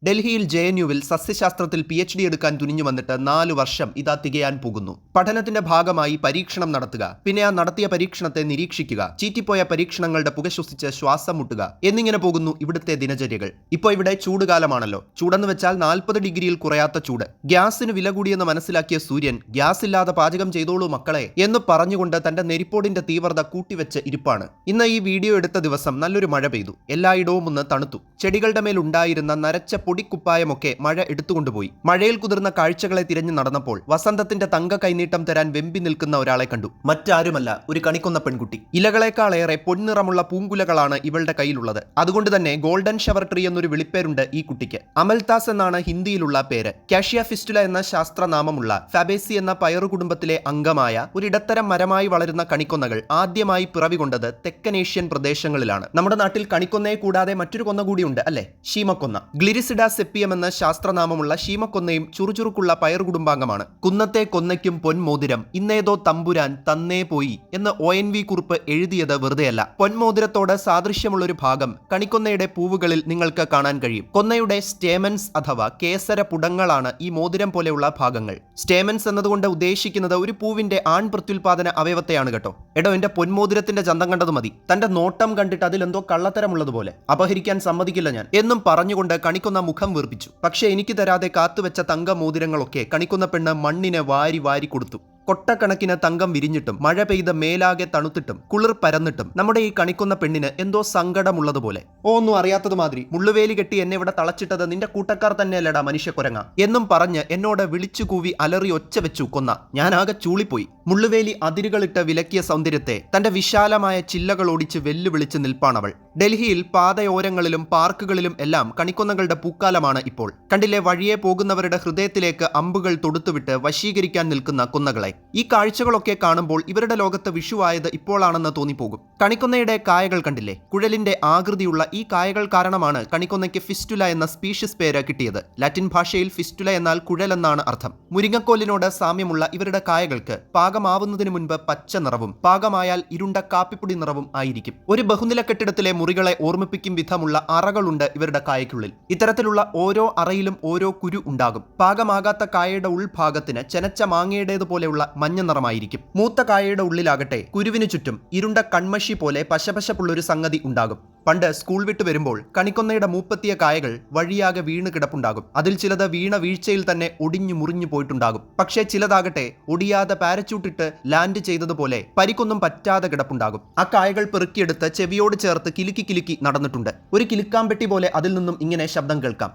ഡൽഹിയിൽ JNUവിൽ സസ്യശാസ്ത്രത്തിൽ PhD എടുക്കാൻ തുനിഞ്ഞു വന്നിട്ട് 4 വർഷം ഇതാ തികയാൻ പോകുന്നു. പഠനത്തിന്റെ ഭാഗമായി പരീക്ഷണം നടത്തുക, പിന്നെ ആ നടത്തിയ പരീക്ഷണത്തെ നിരീക്ഷിക്കുക, ചീറ്റിപ്പോയ പരീക്ഷണങ്ങളുടെ പുകശ്വസിച്ച് ശ്വാസം മുട്ടുക എന്നിങ്ങനെ പോകുന്നു ഇവിടുത്തെ ദിനചര്യകൾ. ഇപ്പോൾ ഇവിടെ ചൂടുകാലമാണല്ലോ. ചൂടെന്ന് വെച്ചാൽ 40 ഡിഗ്രിയിൽ കുറയാത്ത ചൂട്. ഗ്യാസിന് വില കൂടിയെന്ന് മനസ്സിലാക്കിയ സൂര്യൻ ഗ്യാസ് ഇല്ലാതെ പാചകം ചെയ്തോളൂ മക്കളെ എന്ന് പറഞ്ഞുകൊണ്ട് തന്റെ നെരിപ്പോടിന്റെ തീവ്രത കൂട്ടിവെച്ച് ഇരിപ്പാണ്. ഇന്ന് ഈ വീഡിയോ എടുത്ത ദിവസം നല്ലൊരു മഴ പെയ്തു. എല്ലായിടവും ഒന്ന് തണുത്തു. ചെടികളുടെ മേൽ ഉണ്ടായിരുന്ന നരച്ച പൊടിക്കുപ്പായമൊക്കെ മഴ എടുത്തുകൊണ്ടുപോയി. മഴയിൽ കുതിർന്ന കാഴ്ചകളെ തിരഞ്ഞു നടന്നപ്പോൾ വസന്തത്തിന്റെ തങ്ക കൈനീട്ടം തരാൻ വെമ്പി നിൽക്കുന്ന ഒരാളെ കണ്ടു. മറ്റാരുമല്ല, ഒരു കണിക്കൊന്ന പെൺകുട്ടി. ഇലകളെക്കാളേറെ പൊൻനിറമുള്ള പൂങ്കുലകളാണ് ഇവളുടെ കയ്യിലുള്ളത്. അതുകൊണ്ട് തന്നെ ഗോൾഡൻ ഷവർ ട്രീ എന്നൊരു വിളിപ്പേരുണ്ട് ഈ കുട്ടിക്ക്. അമൽതാസ് എന്നാണ് ഹിന്ദിയിലുള്ള പേര്. കാഷ്യ ഫിസ്റ്റുല എന്ന ശാസ്ത്രനാമമുള്ള ഫാബേസി എന്ന പയറു കുടുംബത്തിലെ അംഗമായ ഒരിടത്തരം മരമായി വളരുന്ന കണിക്കൊന്നകൾ ആദ്യമായി പിറവികൊണ്ടത് തെക്കൻ ഏഷ്യൻ പ്രദേശങ്ങളിലാണ്. നമ്മുടെ നാട്ടിൽ കണിക്കൊന്നയെ കൂടാതെ മറ്റൊരു കൊന്ന കൂടിയുണ്ട് അല്ലെ, ശീമക്കൊന്ന. ഗ്ലിരിസിഡ സെപ്പിയം എന്ന ശാസ്ത്രനാമമുള്ള ശീമക്കൊന്നയും ചുറുചുറുക്കുള്ള പയറു കുടുംബാംഗമാണ്. കുന്നത്തെ കൊന്നയ്ക്കും പൊന്മോതിരം ഇന്നേതോ തമ്പുരാൻ തന്നേ പോയി എന്ന് ONV കുറിപ്പ് എഴുതിയത് വെറുതെയല്ല. പൊന്മോതിരത്തോട് സാദൃശ്യമുള്ളൊരു ഭാഗം കണിക്കൊന്നയുടെ പൂവുകളിൽ നിങ്ങൾക്ക് കാണാൻ കഴിയും. കൊന്നയുടെ സ്റ്റേമൻസ് അഥവാ കേസര പുടങ്ങളാണ് ഈ മോതിരം പോലെയുള്ള ഭാഗങ്ങൾ. സ്റ്റേമൻസ് എന്നതുകൊണ്ട് ഉദ്ദേശിക്കുന്നത് ഒരു പൂവിന്റെ ആൺ പ്രത്യുൽപാദന അവയവത്തെയാണ് കേട്ടോ. എടോ, എന്റെ പൊന്മോതിരത്തിന്റെ ചന്തം കണ്ടത് മതി. തന്റെ നോട്ടം കണ്ടിട്ട് അതിലെന്തോ കള്ളത്തരമുള്ളതുപോലെ. അപഹരിക്കാൻ സമ്മതിക്കില്ല ഞാൻ എന്നും പറഞ്ഞുകൊണ്ട് കണിക്കൊന്ന മുഖം വീർപ്പിച്ചു. പക്ഷെ എനിക്ക് തരാതെ കാത്തുവെച്ച തങ്ക മോതിരങ്ങളൊക്കെ കണിക്കൊന്ന പെണ്ണ് മണ്ണിനെ വാരി വാരി കൊടുത്തു. കൊട്ടക്കണക്കിന് തങ്കം വിരിഞ്ഞിട്ടും മഴ പെയ്ത മേലാകെ തണുത്തിട്ടും കുളിർ പരന്നിട്ടും നമ്മുടെ ഈ കണിക്കൊന്ന പെണ്ണിന് എന്തോ സങ്കടമുള്ളതുപോലെ. ഒന്നും അറിയാത്തത് മാതിരി മുള്ളുവേലി കെട്ടി എന്നെ ഇവിടെ തളച്ചിട്ടത് നിന്റെ കൂട്ടക്കാർ തന്നെയല്ലടാ മനുഷ്യക്കൊരങ്ങ എന്നും പറഞ്ഞ് എന്നോട് വിളിച്ചു കൂവി അലറി ഒച്ച വെച്ചു കൊന്ന. ഞാനാകെ ചൂളിപ്പോയി. മുള്ളുവേലി അതിരുകളിട്ട് വിലക്കിയ സൗന്ദര്യത്തെ തന്റെ വിശാലമായ ചില്ലകൾ ഓടിച്ച് വെല്ലുവിളിച്ച് നിൽപ്പാണവൾ. ഡൽഹിയിൽ പാതയോരങ്ങളിലും പാർക്കുകളിലും എല്ലാം കണിക്കൊന്നകളുടെ പൂക്കാലമാണ് ഇപ്പോൾ. കണ്ടില്ലേ, വഴിയെ പോകുന്നവരുടെ ഹൃദയത്തിലേക്ക് അമ്പുകൾ തൊടുത്തുവിട്ട് വശീകരിക്കാൻ നിൽക്കുന്ന കൊന്നകളെ. ഈ കാഴ്ചകളൊക്കെ കാണുമ്പോൾ ഇവരുടെ ലോകത്ത് വിഷുവായത് ഇപ്പോഴാണെന്ന് തോന്നിപ്പോകും. കണിക്കൊന്നയുടെ കായകൾ കണ്ടില്ലേ? കുഴലിന്റെ ആകൃതിയുള്ള ഈ കായകൾ കാരണമാണ് കണിക്കൊന്നയ്ക്ക് ഫിസ്റ്റുല എന്ന സ്പീഷീസ് പേര് കിട്ടിയത്. ലാറ്റിൻ ഭാഷയിൽ ഫിസ്റ്റുല എന്നാൽ കുഴൽ എന്നാണ് അർത്ഥം. മുരിങ്ങക്കോലിനോട് സാമ്യമുള്ള ഇവരുടെ കായകൾക്ക് പാകമാവുന്നതിന് മുൻപ് പച്ച നിറവും പാകമായാൽ ഇരുണ്ട കാപ്പിപ്പൊടി നിറവും ആയിരിക്കും. ഒരു ബഹുനില കെട്ടിടത്തിലെ മുറികളെ ഓർമ്മിപ്പിക്കും വിധമുള്ള അറകളുണ്ട് ഇവരുടെ കായയ്ക്കുള്ളിൽ. ഇത്തരത്തിലുള്ള ഓരോ അറയിലും ഓരോ കുരു ഉണ്ടാകും. പാകമാകാത്ത കായയുടെ ഉൾഭാഗത്തിന് ചെനച്ച മാങ്ങയുടേതുപോലെയുള്ള മഞ്ഞ നിറമായിരിക്കും. മൂത്ത കായയുടെ ഉള്ളിലാകട്ടെ കുരുവിനു ചുറ്റും ഇരുണ്ട കൺമഷി പോലെ പശപശപ്പുള്ളൊരു സംഗതി ഉണ്ടാകും. പണ്ട് സ്കൂൾ വിട്ട് വരുമ്പോൾ കണിക്കൊന്നയുടെ മൂപ്പത്തിയ കായകൾ വഴിയാകെ വീണ് കിടപ്പുണ്ടാകും. അതിൽ ചിലത് വീണ വീഴ്ചയിൽ തന്നെ ഒടിഞ്ഞു മുറിഞ്ഞു പോയിട്ടുണ്ടാകും. പക്ഷേ ചിലതാകട്ടെ ഒടിയാതെ പാരച്യൂട്ടിട്ട് ലാൻഡ് ചെയ്തതുപോലെ പരിക്കൊന്നും പറ്റാതെ കിടപ്പുണ്ടാകും. ആ കായകൾ പെറുക്കിയെടുത്ത് ചെവിയോട് ചേർത്ത് കിലുക്കി കിലുക്കി നടന്നിട്ടുണ്ട്. ഒരു കിലുക്കാമ്പെട്ടി പോലെ അതിൽ നിന്നും ഇങ്ങനെ ശബ്ദം കേൾക്കാം.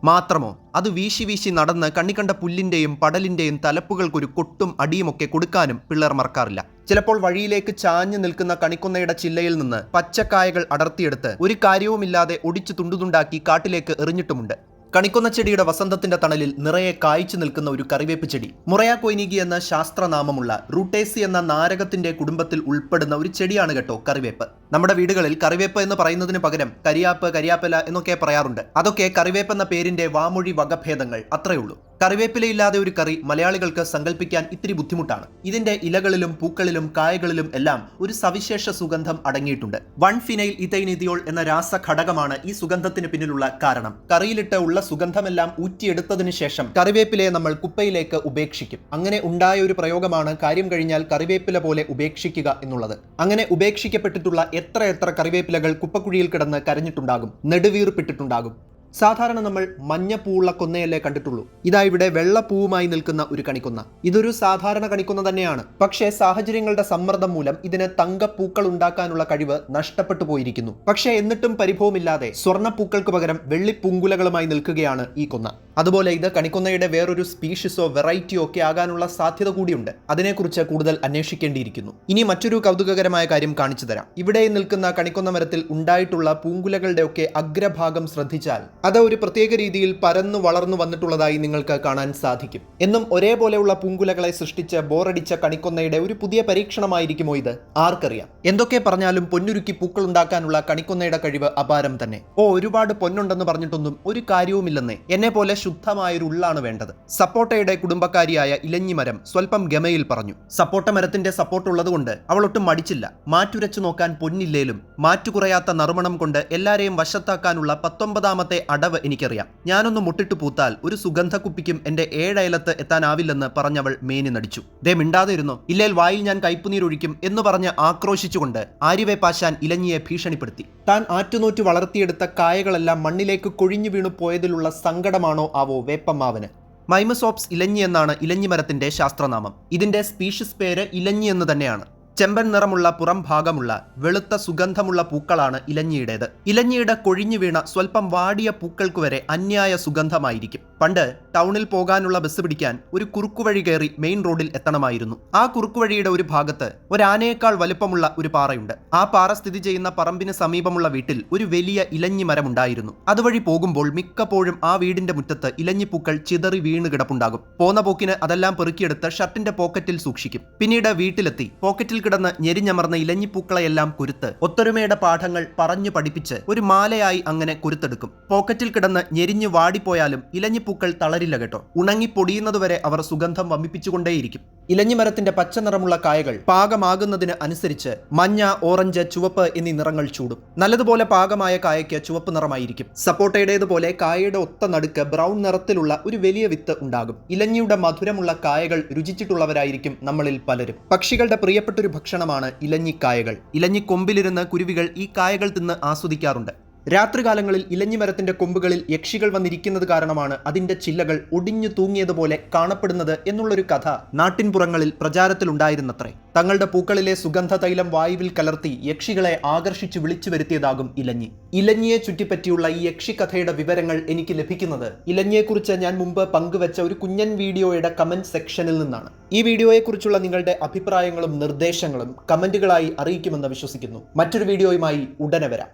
മാത്രമോ, അത് വീശി വീശി നടന്ന് കണ്ണിക്കണ്ട പുല്ലിന്റെയും പടലിന്റെയും തലപ്പുകൾക്കൊരു കൊട്ടും അടിയുമൊക്കെ കൊടുക്കാനും പിള്ളേർ മറക്കാറില്ല. ചിലപ്പോൾ വഴിയിലേക്ക് ചാഞ്ഞു നിൽക്കുന്ന കണിക്കൊന്നയുടെ ചില്ലയിൽ നിന്ന് പച്ചക്കായകൾ അടർത്തിയെടുത്ത് ഒരു കാര്യവുമില്ലാതെ ഒടിച്ചു തുണ്ടുതുണ്ടാക്കി കാട്ടിലേക്ക് എറിഞ്ഞിട്ടുമുണ്ട്. കണിക്കൊന്ന ചെടിയുടെ വസന്തത്തിന്റെ തണലിൽ നിറയെ കായ്ച്ചു നിൽക്കുന്ന ഒരു കറിവേപ്പ് ചെടി. മുറയാ കൊയ്നിഗി എന്ന ശാസ്ത്രനാമമുള്ള റൂട്ടേസി എന്ന നാരകത്തിന്റെ കുടുംബത്തിൽ ഉൾപ്പെടുന്ന ഒരു ചെടിയാണ് കേട്ടോ കറിവേപ്പ്. നമ്മുടെ വീടുകളിൽ കറിവേപ്പ് എന്ന് പറയുന്നതിന് പകരം കരിയാപ്പ്, കരിയാപ്പല എന്നൊക്കെ പറയാറുണ്ട്. അതൊക്കെ കറിവേപ്പ് എന്ന പേരിന്റെ വാമൊഴി വകഭേദങ്ങൾ, അത്രയുള്ളൂ. കറിവേപ്പിലയില്ലാതെ ഒരു കറി മലയാളികൾക്ക് സങ്കല്പിക്കാൻ ഇത്തിരി ബുദ്ധിമുട്ടാണ്. ഇതിന്റെ ഇലകളിലും പൂക്കളിലും കായകളിലും എല്ലാം ഒരു സവിശേഷ സുഗന്ധം അടങ്ങിയിട്ടുണ്ട്. 1-ഫിനൈൽ ഇഥൈനിഥിയോൾ എന്ന രാസഘടകമാണ് ഈ സുഗന്ധത്തിന് പിന്നിലുള്ള കാരണം. കറിയിലിട്ട് ഉള്ള സുഗന്ധമെല്ലാം ഊറ്റിയെടുത്തതിനു ശേഷം കറിവേപ്പിലയെ നമ്മൾ കുപ്പയിലേക്ക് ഉപേക്ഷിക്കും. അങ്ങനെ ഉണ്ടായ ഒരു പ്രയോഗമാണ് കാര്യം കഴിഞ്ഞാൽ കറിവേപ്പില പോലെ ഉപേക്ഷിക്കുക എന്നുള്ളത്. അങ്ങനെ ഉപേക്ഷിക്കപ്പെട്ടിട്ടുള്ള എത്ര കറിവേപ്പിലകൾ കുപ്പക്കുഴിയിൽ കിടന്ന് കരഞ്ഞിട്ടുണ്ടാകും, നെടുവീർപ്പിട്ടിട്ടുണ്ടാകും. സാധാരണ നമ്മൾ മഞ്ഞപ്പൂവുള്ള കൊന്നയല്ലേ കണ്ടിട്ടുള്ളൂ. ഇതാ ഇവിടെ വെള്ളപ്പൂവുമായി നിൽക്കുന്ന ഒരു കണിക്കൊന്ന. ഇതൊരു സാധാരണ കണിക്കൊന്ന തന്നെയാണ്. പക്ഷേ സാഹചര്യങ്ങളുടെ സമ്മർദ്ദം മൂലം ഇതിന് തങ്കപ്പൂക്കൾ ഉണ്ടാക്കാനുള്ള കഴിവ് നഷ്ടപ്പെട്ടു പോയിരിക്കുന്നു. പക്ഷേ എന്നിട്ടും പരിഭവമില്ലാതെ സ്വർണ്ണപ്പൂക്കൾക്ക് പകരം വെള്ളിപ്പൂങ്കുലകളുമായി നിൽക്കുകയാണ് ഈ കൊന്ന. അതുപോലെ ഇത് കണിക്കൊന്നയുടെ വേറൊരു സ്പീഷീസോ വെറൈറ്റിയോ ഒക്കെ ആകാനുള്ള സാധ്യത കൂടിയുണ്ട്. അതിനെക്കുറിച്ച് കൂടുതൽ അന്വേഷിക്കേണ്ടിയിരിക്കുന്നു. ഇനി മറ്റൊരു കൗതുകകരമായ കാര്യം കാണിച്ചു തരാം. ഇവിടെ നിൽക്കുന്ന കണിക്കൊന്ന മരത്തിൽ ഉണ്ടായിട്ടുള്ള പൂങ്കുലകളുടെ ഒക്കെ അഗ്രഭാഗം ശ്രദ്ധിച്ചാൽ അത് ഒരു പ്രത്യേക രീതിയിൽ പരന്നു വളർന്നു വന്നിട്ടുള്ളതായി നിങ്ങൾക്ക് കാണാൻ സാധിക്കും. എന്നും ഒരേപോലെയുള്ള പൂങ്കുലകളെ സൃഷ്ടിച്ച് ബോറടിച്ച കണിക്കൊന്നയുടെ ഒരു പുതിയ പരീക്ഷണമായിരിക്കുമോ ഇത്? ആർക്കറിയാം. എന്തൊക്കെ പറഞ്ഞാലും പൊന്നുരുക്കി പൂക്കൾ ഉണ്ടാക്കാനുള്ള കണിക്കൊന്നയുടെ കഴിവ് അപാരം തന്നെ. ഒരുപാട് പൊന്നുണ്ടെന്ന് പറഞ്ഞിട്ടൊന്നും ഒരു കാര്യവുമില്ലെന്നേ. എന്നെ പോലെ ശുദ്ധമായൊരു ഉള്ളാണ് വേണ്ടത്. സപ്പോട്ടയുടെ കുടുംബക്കാരിയായ ഇലഞ്ഞിമരം സ്വല്പം ഗമയിൽ പറഞ്ഞു. സപ്പോട്ട മരത്തിന്റെ സപ്പോർട്ട് ഉള്ളതുകൊണ്ട് അവൾ ഒട്ടും മടിച്ചില്ല. മാറ്റുരച്ചു നോക്കാൻ പൊന്നില്ലേലും മാറ്റുകുറയാത്ത നറുമണം കൊണ്ട് എല്ലാരെയും വശത്താക്കാനുള്ള 19ാമത്തെ അടവ് എനിക്കറിയാം. ഞാനൊന്ന് മുട്ടിട്ട് പൂത്താൽ ഒരു സുഗന്ധക്കുപ്പിക്കും എന്റെ 7 അയലത്ത് എത്താനാവില്ലെന്ന് പറഞ്ഞവൾ മേനി നടിച്ചു. ദേ മിണ്ടാതെ ഇരുന്നോ, ഇല്ലേൽ വായിൽ ഞാൻ കയ്പുനീരൊഴിക്കും എന്ന് പറഞ്ഞ് ആക്രോശിച്ചുകൊണ്ട് ആര്യവേപ്പാശാൻ ഇലഞ്ഞിയെ ഭീഷണിപ്പെടുത്തി. താൻ ആറ്റുനോറ്റു വളർത്തിയെടുത്ത കായകളെല്ലാം മണ്ണിലേക്ക് കൊഴിഞ്ഞു വീണു പോയതിലുള്ള സങ്കടമാണോ ആവോ വേപ്പമ്മാവന്. മൈമസോപ്സ് ഇലഞ്ഞി എന്നാണ് ഇലഞ്ഞിമരത്തിന്റെ ശാസ്ത്രനാമം. ഇതിന്റെ സ്പീഷീസ് പേര് ഇലഞ്ഞി എന്ന് തന്നെയാണ്. ചെമ്പൻ നിറമുള്ള പുറം ഭാഗമുള്ള വെളുത്ത സുഗന്ധമുള്ള പൂക്കളാണ് ഇലഞ്ഞിയുടേത്. ഇലഞ്ഞിയുടെ കൊഴിഞ്ഞു വീണ സ്വല്പം വാടിയ പൂക്കൾക്ക് വരെ അന്യായ സുഗന്ധമായിരിക്കും. പണ്ട് ടൗണിൽ പോകാനുള്ള ബസ് പിടിക്കാൻ ഒരു കുറുക്കുവഴി കയറി മെയിൻ റോഡിൽ എത്തണമായിരുന്നു. ആ കുറുക്കുവഴിയുടെ ഒരു ഭാഗത്ത് ഒരാനയേക്കാൾ വലുപ്പമുള്ള ഒരു പാറയുണ്ട്. ആ പാറ സ്ഥിതി ചെയ്യുന്ന പറമ്പിന് സമീപമുള്ള വീട്ടിൽ ഒരു വലിയ ഇലഞ്ഞി മരമുണ്ടായിരുന്നു. അതുവഴി പോകുമ്പോൾ മിക്കപ്പോഴും ആ വീടിന്റെ മുറ്റത്ത് ഇലഞ്ഞിപ്പൂക്കൾ ചിതറി വീണ് കിടപ്പുണ്ടാകും. പോന്ന പോക്കിന് അതെല്ലാം പെറുക്കിയെടുത്ത് ഷർട്ടിന്റെ പോക്കറ്റിൽ സൂക്ഷിക്കും. പിന്നീട് വീട്ടിലെത്തി പോക്കറ്റിൽ കിടന്ന് ഞെരിഞ്ഞമർന്ന ഇലഞ്ഞിപ്പൂക്കളെല്ലാം കുരുത്ത് ഒത്തൊരുമയുടെ പാഠങ്ങൾ പറഞ്ഞു പഠിപ്പിച്ച് ഒരു മാലയായി അങ്ങനെ കുരുത്തെടുക്കും. പോക്കറ്റിൽ കിടന്ന് ഞെരിഞ്ഞു വാടിപ്പോയാലും ഇലഞ്ഞിപ്പൂക്കൾ തളരില്ല കേട്ടോ. ഉണങ്ങിപ്പൊടിയുന്നതുവരെ അവർ സുഗന്ധം വമിപ്പിച്ചുകൊണ്ടേയിരിക്കും. ഇലഞ്ഞിമരത്തിന്റെ പച്ച നിറമുള്ള കായകൾ പാകമാകുന്നതിന് അനുസരിച്ച് മഞ്ഞ, ഓറഞ്ച്, ചുവപ്പ് എന്നീ നിറങ്ങൾ ചൂടും. നല്ലതുപോലെ പാകമായ കായയ്ക്ക് ചുവപ്പ് നിറമായിരിക്കും. സപ്പോട്ടയുടേതുപോലെ കായയുടെ ഒത്ത നടുക്ക് ബ്രൗൺ നിറത്തിലുള്ള ഒരു വലിയ വിത്ത് ഉണ്ടാകും. ഇലഞ്ഞിയുടെ മധുരമുള്ള കായകൾ രുചിച്ചിട്ടുള്ളവരായിരിക്കും നമ്മളിൽ പലരും. പക്ഷികളുടെ പ്രിയപ്പെട്ടൊരു ഭക്ഷണമാണ് ഇലഞ്ഞിക്കായകൾ. ഇലഞ്ഞിക്കൊമ്പിലിരുന്ന് കുരുവികൾ ഈ കായകൾ തിന്ന് ആസ്വദിക്കാറുണ്ട്. രാത്രികാലങ്ങളിൽ ഇലഞ്ഞിമരത്തിന്റെ കൊമ്പുകളിൽ യക്ഷികൾ വന്നിരിക്കുന്നത് കാരണമാണ് അതിന്റെ ചില്ലകൾ ഒടിഞ്ഞു തൂങ്ങിയതുപോലെ കാണപ്പെടുന്നത് എന്നുള്ളൊരു കഥ നാട്ടിൻപുറങ്ങളിൽ പ്രചാരത്തിലുണ്ടായിരുന്നത്രേ. തങ്ങളുടെ പൂക്കളിലെ സുഗന്ധ തൈലം വായുവിൽ കലർത്തി യക്ഷികളെ ആകർഷിച്ചു വിളിച്ചു വരുത്തിയതാകും ഇലഞ്ഞി. ഇലഞ്ഞിയെ ചുറ്റിപ്പറ്റിയുള്ള ഈ യക്ഷിക്കഥയുടെ വിവരങ്ങൾ എനിക്ക് ലഭിക്കുന്നത് ഇലഞ്ഞിയെക്കുറിച്ച് ഞാൻ മുമ്പ് പങ്കുവച്ച ഒരു കുഞ്ഞൻ വീഡിയോയുടെ കമന്റ് സെക്ഷനിൽ നിന്നാണ്. ഈ വീഡിയോയെക്കുറിച്ചുള്ള നിങ്ങളുടെ അഭിപ്രായങ്ങളും നിർദ്ദേശങ്ങളും കമന്റുകളായി അറിയിക്കുമെന്ന് വിശ്വസിക്കുന്നു. മറ്റൊരു വീഡിയോയുമായി ഉടനെ വരാം.